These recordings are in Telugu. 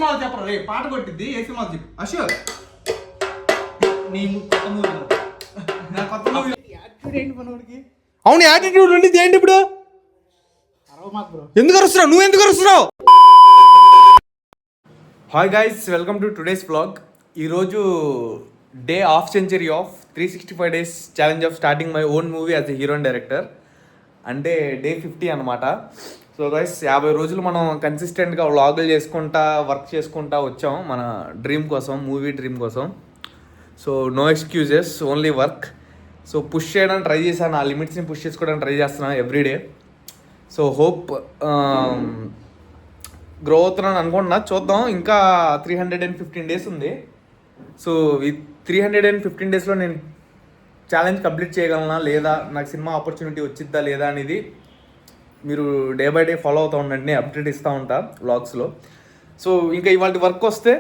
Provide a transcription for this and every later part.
సినిమాలో చెప్పరా రే పాట కొట్టిద్ది ఏ సినిమాలో చెప్పు అశోక్ నేను కొత్త మూవీ నా కొత్త మూవీ యాటిట్యూడ్ ఏంటి మనోడికి అవును యాటిట్యూడ్ ఉండిద్ది ఏంటి ఇప్పుడు ఎందుకు అరుస్తున్నావు నువ్వు ఎందుకు అరుస్తున్నావు hi guys welcome to today's vlog ఈరోజు day half century of 365 days challenge of starting my own movie as a hero and director అంటే డే 50 అనమాట. సో గైస్ 50 రోజులు మనం కన్సిస్టెంట్గా వ్లాగులు చేసుకుంటా వర్క్ చేసుకుంటా వచ్చాం మన డ్రీమ్ కోసం, మూవీ డ్రీమ్ కోసం. So no excuses, only work. So push చేయడానికి ట్రై చేశాను, ఆ లిమిట్స్ని పుష్ చేసుకోవడానికి ట్రై చేస్తున్నాను ఎవ్రీడే. సో హోప్ గ్రో అవుతున్నాను అనుకుంటున్నా, చూద్దాం. ఇంకా 315 days ఉంది. సో ఈ 315 daysలో నేను ఛాలెంజ్ కంప్లీట్ చేయగలనా లేదా, నాకు సినిమా ఆపర్చునిటీ వచ్చిద్దా లేదా అనేది మీరు డే బై డే ఫాలో అవుతూ ఉండండి, నేను అప్డేట్ ఇస్తూ ఉంటా వ్లాగ్స్లో. సో ఇంకా ఇవాళ వర్క్ వస్తే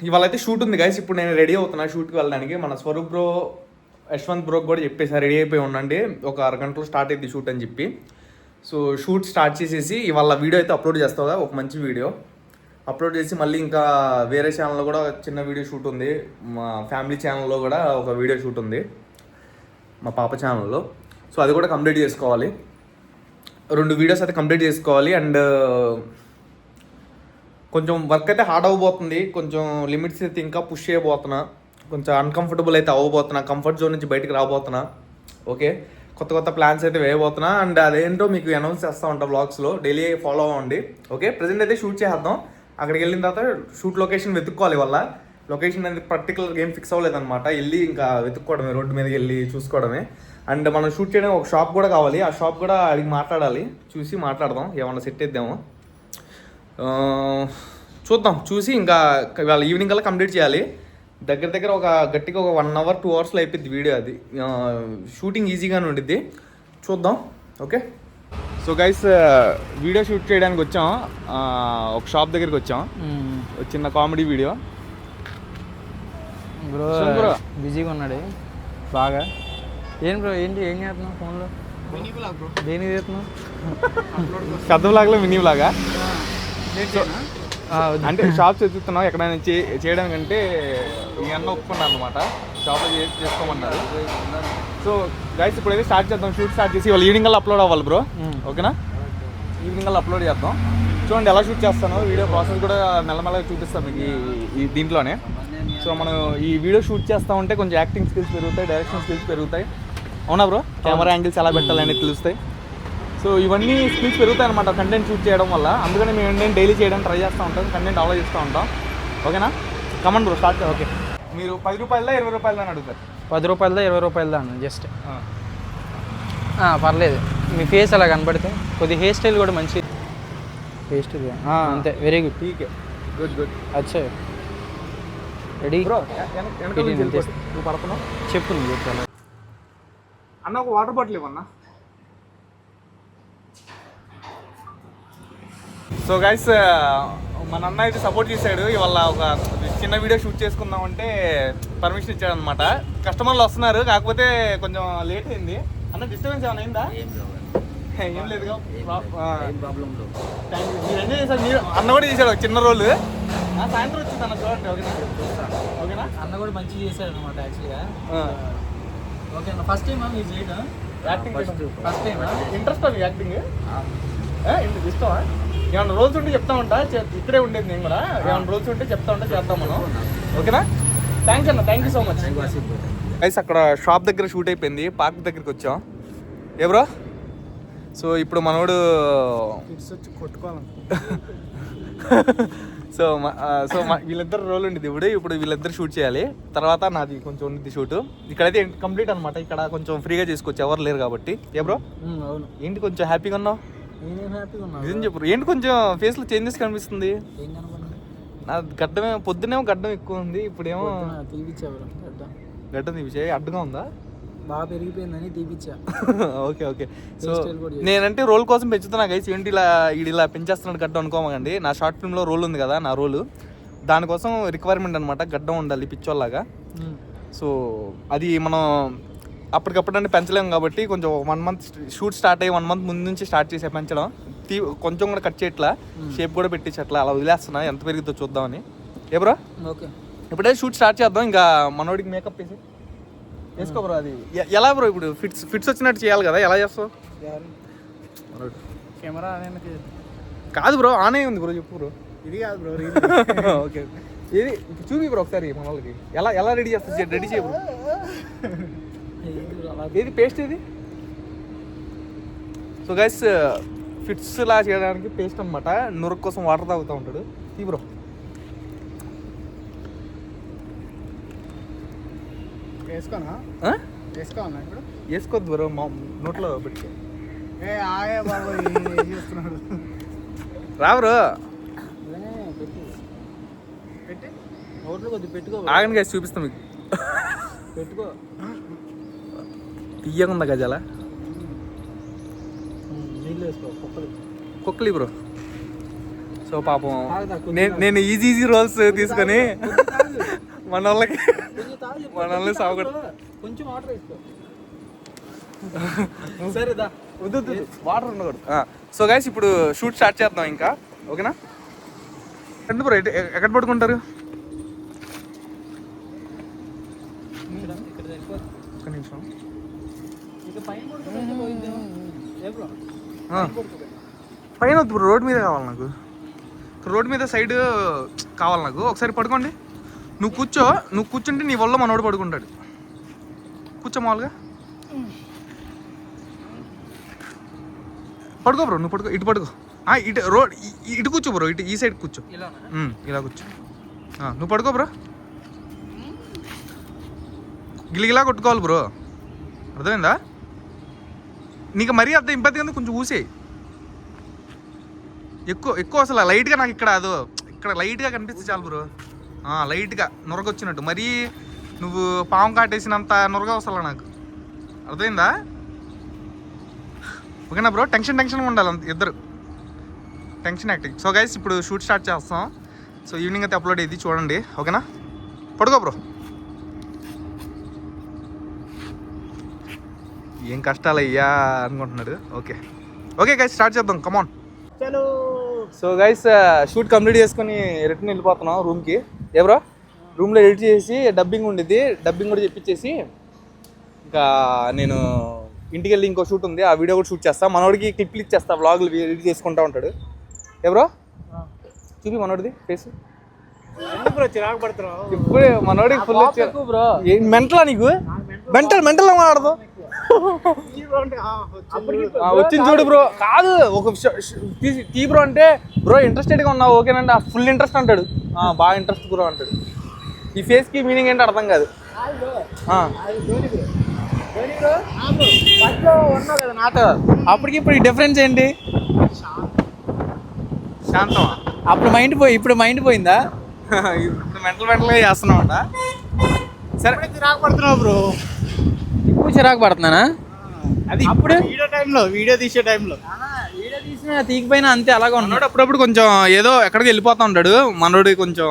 ఇవాళ అయితే షూట్ ఉంది గైస్. ఇప్పుడు నేను రెడీ అవుతున్నా షూట్కి వెళ్ళడానికి. మన స్వరూప్ బ్రో, యశ్వంత్ బ్రోకి కూడా చెప్పేసి రెడీ అయిపోయి ఉండండి, ఒక అరగంటలో స్టార్ట్ అయింది షూట్ అని చెప్పి. సో షూట్ స్టార్ట్ చేసేసి ఇవాళ వీడియో అయితే అప్లోడ్ చేస్తావు, ఒక మంచి వీడియో అప్లోడ్ చేసి మళ్ళీ ఇంకా వేరే ఛానల్లో కూడా చిన్న వీడియో షూట్ ఉంది, మా ఫ్యామిలీ ఛానల్లో కూడా ఒక వీడియో షూట్ ఉంది మా పాప ఛానల్లో. సో అది కూడా కంప్లీట్ చేసుకోవాలి, 2 వీడియోస్ అయితే కంప్లీట్ చేసుకోవాలి. అండ్ కొంచెం వర్క్ అయితే హార్డ్ అవ్వబోతుంది, కొంచెం లిమిట్స్ అయితే ఇంకా పుష్ చేయబోతున్నా, కొంచెం అన్కంఫర్టబుల్ అయితే అవ్వబోతున్నా, కంఫర్ట్ జోన్ నుంచి బయటకు రాబోతున్నా. ఓకే, కొత్త కొత్త ప్లాన్స్ అయితే వేయబోతున్నా. అండ్ అదేంటో మీకు అనౌన్స్ చేస్తూ ఉంటాం వ్లాగ్స్లో, డైలీ ఫాలో అవ్వండి. ఓకే, ప్రజెంట్ అయితే షూట్ చేద్దాం. అక్కడికి వెళ్ళిన తర్వాత షూట్ లొకేషన్ వెతుక్కోవాలి. వల్ల లొకేషన్ అనేది పర్టికులర్ గేమ్ ఫిక్స్ అవ్వలేదన్నమాట, వెళ్ళి ఇంకా వెతుక్కోవడమే, రోడ్డు మీదకి వెళ్ళి చూసుకోవడమే. అండ్ మనం షూట్ చేయడానికి ఒక షాప్ కూడా కావాలి, ఆ షాప్ కూడా అడిగి మాట్లాడాలి, చూసి మాట్లాడదాం, ఏమన్నా సెట్ చేద్దామో చూద్దాం. చూసి ఇంకా ఇవాళ ఈవినింగ్ కల్లా కంప్లీట్ చేయాలి. దగ్గర ఒక గట్టిగా ఒక 1 hour 2 hours అయిపోద్ది వీడియో. అది షూటింగ్ ఈజీగానే ఉండిద్ది, చూద్దాం. Okay, so guys video shoot చేయడానికి వచ్చాం, ఒక షాప్ దగ్గరికి వచ్చాం, ఒక చిన్న కామెడీ వీడియో. బ్రో బిజీగా ఉన్నాడు బాగా. ఏం బ్రో ఏం చేస్తున్నావు ఫోన్లో? దేనికి చేస్తున్నావు? పెద్ద బ్లాగ్లో మినీ బ్లాగా అంటే షాప్స్ ఎత్తుతున్నాం ఎక్కడైనా చేయడానికంటే ఈ అన్న ఒప్పుకున్నాను అనమాట, షాప్లో చేసుకోమన్నారు. సో గైస్ ఇప్పుడైతే స్టార్ట్ చేద్దాం, షూట్ స్టార్ట్ చేసి వాళ్ళు ఈవినింగ్ కల్లా అప్లోడ్ అవ్వాలి బ్రో. ఓకేనా, ఈవినింగ్ కల్లా అప్లోడ్ చేద్దాం. చూడండి ఎలా షూట్ చేస్తాను, వీడియో ప్రాసెస్ కూడా మెల్లమెల్లగా చూపిస్తాం మీకు ఈ దీంట్లోనే. సో మనం ఈ వీడియో షూట్ చేస్తూ ఉంటే కొంచెం యాక్టింగ్ స్కిల్స్ పెరుగుతాయి, డైరెక్షన్ స్కిల్స్ పెరుగుతాయి. అవునా బ్రో, కెమెరా యాంగిల్స్ ఎలా పెట్టాలనేది తెలుస్తాయి. సో ఇవన్నీ స్కిల్స్ పెరుగుతాయి అనమాట కంటెంట్ షూట్ చేయడం వల్ల. అందుకని మేము ఏంటంటే డైలీ చేయడానికి ట్రై చేస్తూ ఉంటాం, కంటెంట్ డెవలప్ చేస్తూ ఉంటాం. ఓకేనా, కమెంట్ బ్రో స్టార్ట్. ఓకే, మీరు 10 రూపాయలదా 20 రూపాయలదా అని అడుగుతారు. 10 రూపాయలదా 20 రూపాయలదా అన్న జస్ట్ పర్లేదు. మీ ఫేస్ అలా కనబడితే కొద్ది హెయిర్ స్టైల్ కూడా మంచి హెయిర్ స్టైల్ అంతే. వెరీ గుడ్, ఠీకే, గుడ్ గుడ్. అచ్చా రెడీ బ్రో, నువ్వు పడుతున్నావు చెప్పు, నువ్వు చెప్పాను అన్న. ఒక వాటర్ బాటిల్ ఇవ్వన్నా. సో గైస్ మన అన్న అయితే సపోర్ట్ చేశాడు, ఇవాళ ఒక చిన్న వీడియో షూట్ చేసుకుందామంటే పర్మిషన్ ఇచ్చాడు అనమాట. కస్టమర్లు వస్తున్నారు, కాకపోతే కొంచెం లేట్ అయింది. అన్న డిస్టర్బెన్స్ ఏమైనా అయిందా? ఏం లేదుగా, మీరు ఎంజాయ్ చేశారు. మీరు అన్న కూడా చేశాడు ఒక చిన్న రోల్, సాయంత్రం వచ్చింది అన్న చూడండి. ఓకేనా, ఓకేనా. అన్న కూడా మంచిగా చేశాడు అనమాట యాక్చువల్గా. ఓకే అన్న, ఫస్ట్ టైం మీరు చేయడం యాక్టింగ్? First time. ఇంట్రెస్ట్ అది యాక్టింగ్, ఇష్టమా? ఏమన్నా రోల్స్ ఉంటే చెప్తా ఉంటా, ఇక్కడే ఉండేది నేను కూడా. ఏమన్నా రోల్స్ ఉంటే చెప్తా ఉంటా, చేద్దాం మనం. ఓకేనా, థ్యాంక్స్ అన్న, thank you so much. Guys అక్కడ షాప్ దగ్గర షూట్ అయిపోయింది, పార్క్ దగ్గరికి వచ్చాం. ఏ బ్రో, సో ఇప్పుడు మనోడు వచ్చి కొట్టుకోవాలి. సో వీళ్ళిద్దరు రోల్ ఉండేది ఇప్పుడు వీళ్ళిద్దరు షూట్ చేయాలి, తర్వాత నాది కొంచెం ఉండేది షూట్. ఇక్కడైతే కంప్లీట్ అనమాట, ఇక్కడ కొంచెం ఫ్రీగా చేసుకోవచ్చు, ఎవరు లేరు కాబట్టి. ఏ బ్రో, అవును. ఏంటి కొంచెం హ్యాపీగా ఉన్నావు? నిజం చెప్పు, ఏంటి కొంచెం ఫేస్లో చేంజెస్ కనిపిస్తుంది? నా గడ్డమే, పొద్దునేమో గడ్డం ఎక్కువ ఉంది, ఇప్పుడేమో గడ్డం తీపిచ్చా. అడ్డుగా ఉందా? బాగా పెరిగిపోయిందని తీపిచ్చా. Okay okay. సో నేనంటే రోల్ కోసం పెంచుతున్నా గైస్, ఏంటి ఇలా పెంచేస్తున్నాడు గడ్డం అనుకోమండి. నా షార్ట్ ఫిల్మ్లో రోల్ ఉంది కదా, నా రోలు దానికోసం రిక్వైర్మెంట్ అనమాట, గడ్డం ఉండాలి పిచ్చోళ్ళలాగా. సో అది మనం అప్పటికప్పుడు అంటే పెంచలేము కాబట్టి కొంచెం 1 month షూట్ స్టార్ట్ అయ్యి 1 month ముందు నుంచి స్టార్ట్ చేసే పెంచడం. కొంచెం కూడా కట్ చేయట్లా, షేప్ కూడా పెట్టించట్లా, అలా వదిలేస్తున్నా ఎంత పెరుగుతుందో చూద్దామని. ఏ బ్రో ఓకే ఇప్పుడే షూట్ స్టార్ట్ చేద్దాం. ఇంకా మనోడికి మేకప్ వేసుకో బ్రో. అది ఎలా బ్రో ఇప్పుడు ఫిట్స్ వచ్చినట్టు చేయాలి కదా, ఎలా చేస్తావు? కెమెరా కాదు బ్రో, ఆనే ఉంది బ్రో, చెప్పు బ్రో. ఇది కాదు బ్రో. ఓకే ఏది చూపి బ్రో ఒకసారి మన వాళ్ళకి ఎలా ఎలా రెడీ చేస్తా, రెడీ చేయ బ్రో. ఏది పేస్ట్ ఇది? సో గైస్ ఫిట్స్ లా చేయడానికి పేస్ట్ అనమాట. నురుగు కోసం వాటర్ తాగుతూ ఉంటాడు. ఈ బ్రో వేసుకోనా ఇప్పుడు? వేసుకోవద్దు బ్రో, నోట్లో పెట్టుకో. రా బ్రో, పెట్టి నోట్లో కొద్దిగా పెట్టుకో. ఆగండి గైస్ చూపిస్తాం మీకు. పెట్టుకో. తీయకుండా గజాల నీళ్ళు వేసుకో. కుక్కలి బ్రో. సో పాపం నేను ఈజీ రోల్స్ తీసుకొని మన వాళ్ళని సాగుడు. కొంచెం వాటర్ వేసుకో. సరేదా, వాటర్ ఉండకూడదు. సో గైస్ ఇప్పుడు షూట్ స్టార్ట్ చేద్దాం ఇంకా, ఓకేనా? ఎందుకు బ్రో ఎక్కడ పడుకుంటారు? ఒక్క నిమిషం. పైన వద్దు బ్రో, రోడ్ మీద కావాలి నాకు. రోడ్ మీద సైడ్ కావాలి నాకు. ఒకసారి పడుకోండి. నువ్వు కూర్చుంటే నీ వల్ల మనోడు పడుకుంటాడు. కూర్చో మామూలుగా. పడుకో బ్రో, నువ్వు పడుకో, ఇటు పడుకో. ఇటు రోడ్ ఇటు కూర్చో బ్రో, ఇటు ఈ సైడ్ కూర్చో. ఇలా కూర్చో. నువ్వు పడుకో బ్రో. గిలిగిలా కొట్టుకోవాలి బ్రో, అర్థమైందా? నీకు మరీ అర్థం ఇంపతి కింద కొంచెం ఊసేయి. ఎక్కువ అసలు లైట్గా నాకు ఇక్కడ లైట్గా కనిపిస్తే చాలు బ్రో. లైట్గా నురగొచ్చినట్టు, మరీ నువ్వు పాము కాటేసినంత నురగ వస్తలే నాకు, అర్థమైందా? ఓకేనా బ్రో? టెన్షన్ ఉండాలి ఇద్దరు, టెన్షన్ యాక్టింగ్. సో గైస్ ఇప్పుడు షూట్ స్టార్ట్ చేస్తాం. సో ఈవినింగ్ అయితే అప్లోడ్ అయ్యింది, చూడండి, ఓకేనా? పడుకో బ్రో. ఏం కష్టాలు అయ్యా అనుకుంటున్నాడు. ఓకే గైస్ స్టార్ట్ చేద్దాం, కమాన్. సో గైస్ షూట్ కంప్లీట్ చేసుకొని రిటర్న్ వెళ్ళిపోతున్నాం రూమ్కి. ఏ బ్రో, రూమ్లో ఎడిట్ చేసి డబ్బింగ్ ఉండిద్ది, డబ్బింగ్ కూడా చెప్పించేసి ఇంకా నేను ఇంటికి వెళ్ళి ఇంకో షూట్ ఉంది, ఆ వీడియో కూడా షూట్ చేస్తా. మనోడికి క్లిప్లు ఇచ్చేస్తా, వ్లాగులు ఎడిట్ చేసుకుంటా ఉంటాడు. ఏ బ్రో చూపి మనోడిది ఫేస్. చిరాకు పడుతున్నావు ఇప్పుడు మనోడికి ఫుల్ బ్రో. మెంటలా నీకు? మెంటల్ మాట్లాడదు. వచ్చింది చూడు బ్రో. కాదు ఒక తీ బ్రో అంటే, బ్రో ఇంట్రెస్టెడ్గా ఉన్నావు ఓకేనండి, ఫుల్ ఇంట్రెస్ట్ అంటాడు. బాగా ఇంట్రెస్ట్ బ్రో అంటాడు. ఈ ఫేస్కి మీనింగ్ ఏంటో అర్థం కాదు. అప్పటికి ఇప్పుడు ఈ డిఫరెన్స్ ఏంటి? శాంతమా? అప్పుడు ఇప్పుడు మైండ్ పోయిందా? ఇప్పుడు మెంటల్గా చేస్తున్నావు అంట. సరే చిరాకు పడుతున్నావు బ్రో. ఇప్పుడు చిరాకు పడుతున్నానా? అది అప్పుడు వీడియో తీసే టైంలో వీడియో తీసినా తీకపోయినా అంతే అలాగా ఉన్నాడు. అప్పుడప్పుడు కొంచెం ఏదో ఎక్కడికి వెళ్ళిపోతా ఉంటాడు మనోడు, కొంచెం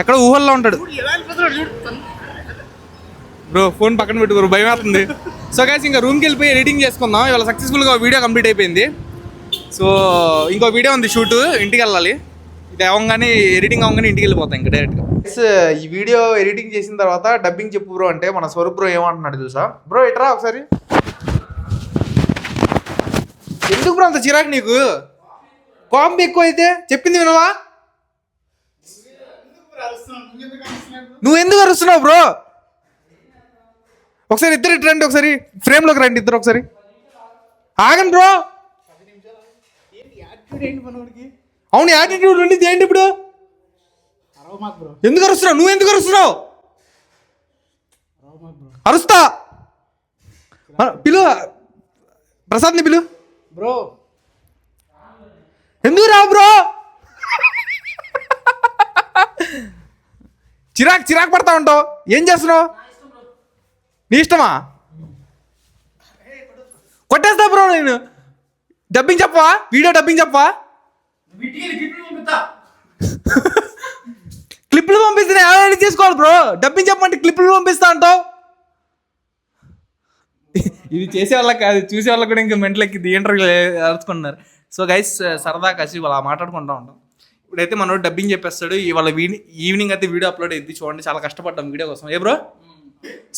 ఎక్కడ ఊహల్లో ఉంటాడు బ్రో. ఫోన్ పక్కన పెట్టుకోరు, భయం అవుతుంది. సో గైస్ ఇంకా రూమ్కి వెళ్ళిపోయి ఎడిటింగ్ చేసుకుందాం. ఇవాళ సక్సెస్ఫుల్గా వీడియో కంప్లీట్ అయిపోయింది. సో ఇంకో వీడియో ఉంది షూట్, ఇంటికి వెళ్ళాలి. ఇది అవ్వగానే ఎడిటింగ్ అవ్వగానే ఇంటికి వెళ్ళిపోతాం ఇంకా డైరెక్ట్గా. ఈ వీడియో ఎడిటింగ్ చేసిన తర్వాత డబ్బింగ్ చెప్పు బ్రో అంటే మన స్వరూప్ బ్రో ఏమంటున్నాడు తెలుసా? బ్రో ఎట్రా ఒకసారి. ఎందుకు బ్రో అంత చిరాకు నీకు? కాంబి ఎక్కువ అయితే చెప్పింది వినవా? నువ్వు ఎందుకు అరుస్తున్నావు బ్రో? ఒకసారి ఇద్దరు ఇటు రండి, ఒకసారి ఫ్రేమ్లోకి రండి ఇద్దరు ఒకసారి. ఆగండి బ్రో. అవును యాటిట్యూడ్ ఉండింది ఏంటి ఇప్పుడు? ఎందుకు అరుస్తున్నావు? నువ్వు ఎందుకు అరుస్తున్నావు? అరుస్తా. పిలు, ప్రసాద్ని పిలు. బ్రో ఎందుకు రావు బ్రో? చిరాకు పడతా ఉంటావు, ఏం చేస్తున్నావు? నీ ఇష్టమా? కొట్టేస్తా బ్రో నేను. డబ్బింగ్ చెప్పవా? వీడియో డబ్బింగ్ చెప్పవా? క్లిప్లు పంపిస్తే ఎలా తీసుకోవాలి బ్రో? డబ్బింగ్ చెప్పమంటే క్లిప్లు పంపిస్తా అంటావు. ఇది చేసే వాళ్ళకి కాదు, చూసే వాళ్ళకి కూడా ఇంకా మెంటలకి ఇంటర్వ్యూ అరుచుకున్నారు. సో గైస్ సరదా కాసి అలా మాట్లాడుకుంటూ ఉంటాం. ఇప్పుడైతే మనోడు డబ్బింగ్ చెప్పేస్తాడు. ఇవాళ ఈవినింగ్ అయితే వీడియో అప్లోడ్ అయింది, చూడండి. చాలా కష్టపడ్డాం వీడియో కోసం, ఏ బ్రో?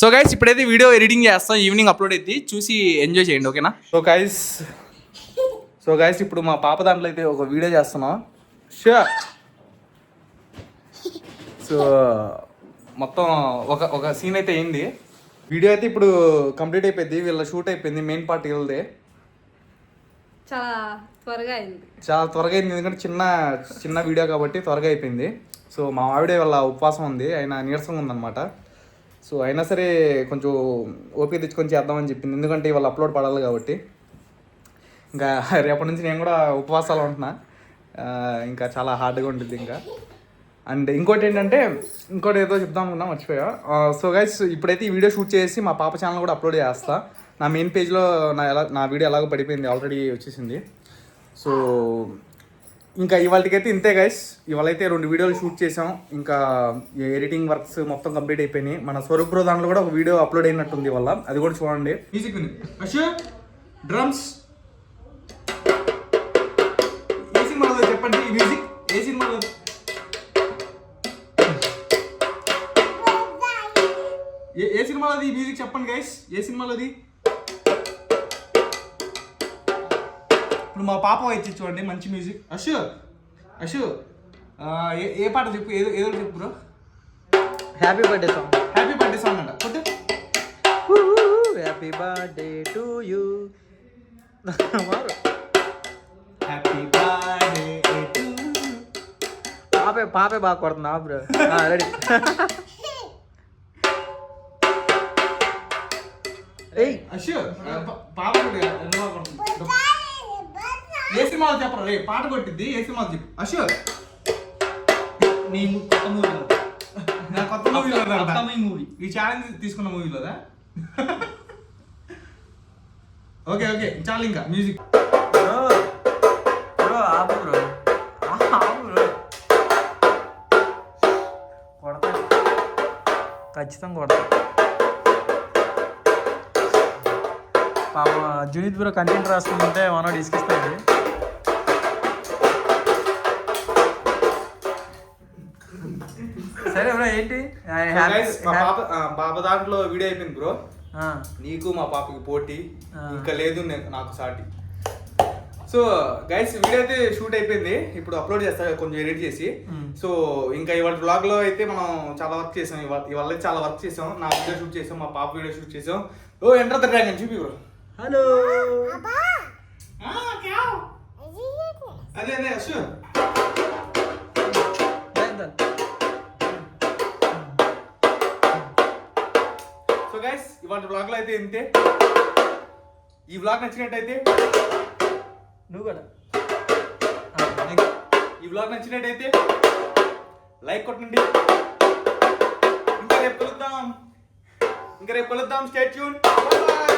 సో గైస్ ఇప్పుడైతే వీడియో ఎడిటింగ్ చేస్తాం, ఈవినింగ్ అప్లోడ్ అయింది, చూసి ఎంజాయ్ చేయండి, ఓకేనా? సో గైస్ ఇప్పుడు మా పాప దాంట్లో అయితే ఒక వీడియో చేస్తున్నాం. సో మొత్తం ఒక సీన్ అయితే అయింది. వీడియో అయితే ఇప్పుడు కంప్లీట్ అయిపోయింది, వీళ్ళ షూట్ అయిపోయింది, మెయిన్ పార్ట్ వీళ్ళది. చాలా త్వరగా అయింది ఎందుకంటే చిన్న వీడియో కాబట్టి త్వరగా అయిపోయింది. సో మా ఆవిడ వాళ్ళ ఉపవాసం ఉంది, ఆయన నీరసంగా ఉందన్నమాట. సో అయినా సరే కొంచెం ఓపిక తెచ్చుకొని చేద్దామని చెప్పింది, ఎందుకంటే ఇవాళ అప్లోడ్ పడాలి కాబట్టి. ఇంకా రేపటి నుంచి నేను కూడా ఉపవాసాలు ఉంటున్నా, ఇంకా చాలా హార్డ్గా ఉంటుంది ఇంకా. అండ్ ఇంకోటి ఏంటంటే, ఇంకోటి ఏదో చెప్దాం అనుకున్నా, మర్చిపోయా. సో గైస్ ఇప్పుడైతే ఈ వీడియో షూట్ చేసి మా పాప ఛానల్ కూడా అప్లోడ్ చేస్తా. నా మెయిన్ పేజ్లో నా వీడియో ఎలాగో పడిపోయింది, ఆల్రెడీ వచ్చేసింది. సో ఇంకా ఇవాళకైతే ఇంతే గైస్. ఇవాళ అయితే 2 వీడియోలు షూట్ చేసాం, ఇంకా ఎడిటింగ్ వర్క్స్ మొత్తం కంప్లీట్ అయిపోయినాయి. మన స్వరూప్ బ్రో దాంట్లో కూడా ఒక వీడియో అప్లోడ్ అయినట్టుంది ఇవాళ, అది కూడా చూడండి. మ్యూజిక్ ఉంది, డ్రమ్స్. ఏ సినిమాలో చెప్పండి ఈ మ్యూజిక్? ఏ సినిమాలో? ఏ సినిమాలోది ఈ మ్యూజిక్ చెప్పండి గైస్, ఏ సినిమాలోది? ఇప్పుడు మా పాప వచ్చి చూడండి, మంచి మ్యూజిక్. అశు ఏ పాట చెప్పు, ఏదో చెప్పు బ్రో. హ్యాపీ బర్త్డే సాంగ్ అంట, కొట్టు. Happy birthday to you. Happy birthday to పాపే బాగా కొడుతున్నా బ్రో. రెడీ. అశు పాప ఏ సినిమాలో చెప్పరా రే, పాట కొట్టిద్ది. ఏ సినిమాలో చెప్పు అశు. నీ కొత్త మూవీలో, నా కొత్త మూవీలో మూవీ, ఈ ఛాలెంజ్ తీసుకున్న మూవీలోదా? ఓకే చాలు ఇంకా మ్యూజిక్. బ్రో ఆపు బ్రో, కొడతా, ఖచ్చితంగా కొడతా. పాప జునీత్ బ్రో కంటెంట్ రాస్తుంటే మనోడు ఇసుకిస్తుంది. సరే బ్రో, ఏంటి పాప దాంట్లో వీడియో అయిపోయింది బ్రో. నీకు మా పాపకి పోటీ ఇంకా లేదు, నాకు సాటి. సో గైస్ వీడియో అయితే షూట్ అయిపోయింది, ఇప్పుడు అప్లోడ్ చేస్తా కొంచెం ఎడిట్ చేసి. సో ఇంకా ఇవాళ బ్లాగ్ లో అయితే మనం చాలా వర్క్ చేసాం, ఇవాళ అయితే చాలా వర్క్ చేసాం. నా వీడియో షూట్ చేసాం, మా పాప వీడియో షూట్ చేసాం. ఓ ఎంటర్ ద డ్రాగన్ చూపి బ్రో. హలో అదే అశు. సో గైస్ ఇవాళ బ్లాగ్ లో అయితే ఇంతే. ఈ బ్లాగ్ నచ్చినట్టయితే నువ్వు కూడా ఈ బ్లాగ్ నచ్చినట్టయితే లైక్ కొట్టండి. ఇంకా రేపు కలుద్దాం. Stay tune. By by.